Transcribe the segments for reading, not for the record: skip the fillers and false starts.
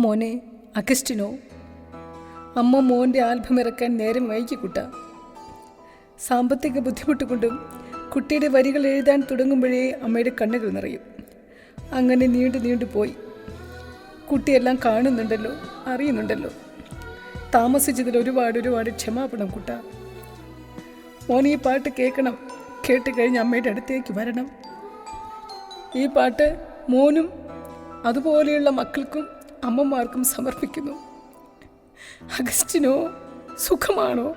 മോനെ അഗസ്റ്റിനോ, അമ്മ മോൻ്റെ ആൽബം ഇറക്കാൻ നേരം വൈകി കുട്ട. സാമ്പത്തിക ബുദ്ധിമുട്ട് കൊണ്ടും കുട്ടിയുടെ വരികൾ എഴുതാൻ തുടങ്ങുമ്പോഴേ അമ്മയുടെ കണ്ണുകൾ നിറയും. അങ്ങനെ നീണ്ടു പോയി. കുട്ടിയെല്ലാം കാണുന്നുണ്ടല്ലോ, അറിയുന്നുണ്ടല്ലോ. താമസിച്ചതിൽ ഒരുപാട് ക്ഷമാപണം കുട്ട. മോൻ ഈ പാട്ട് കേൾക്കണം. കേട്ട് കഴിഞ്ഞ് അമ്മയുടെ അടുത്തേക്ക് വരണം. ഈ പാട്ട് മോനും അതുപോലെയുള്ള മക്കൾക്കും അമ്മമാർക്കും സമർപ്പിക്കുന്നു. അഗസ്റ്റിനോ, സുഖമാണോ?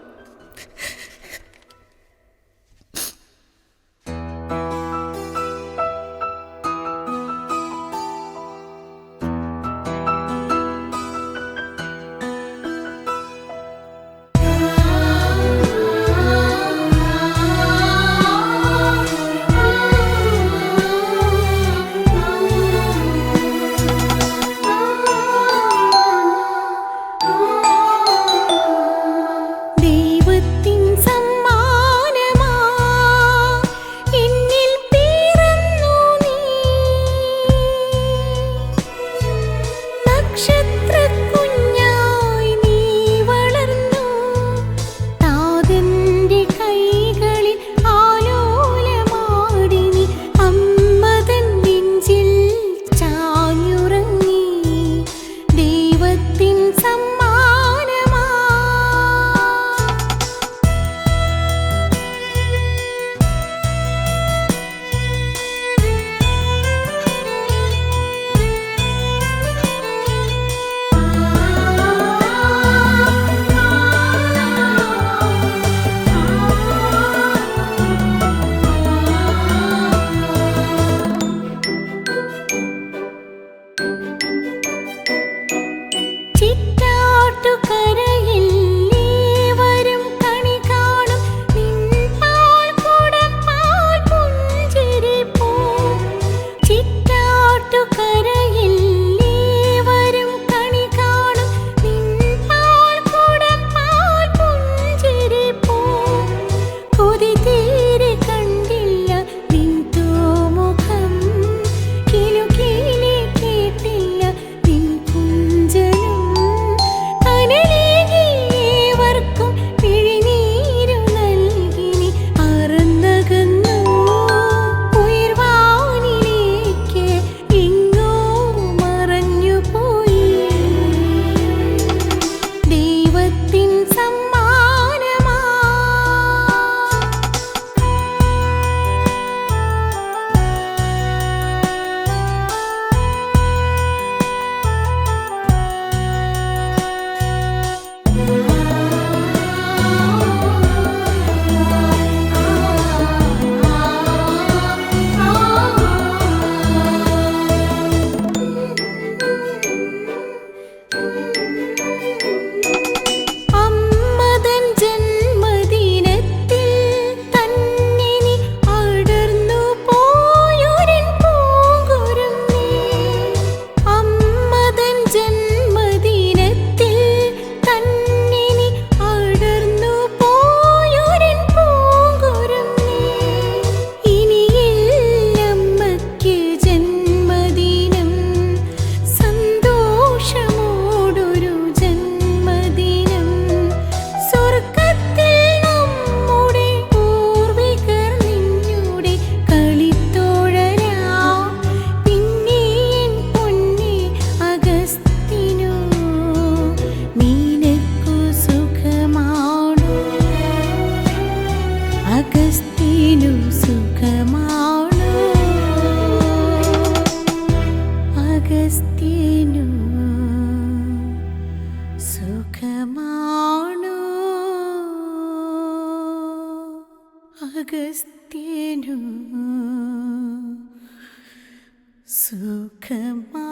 അഗസ്ത്യനു സുഖമാ.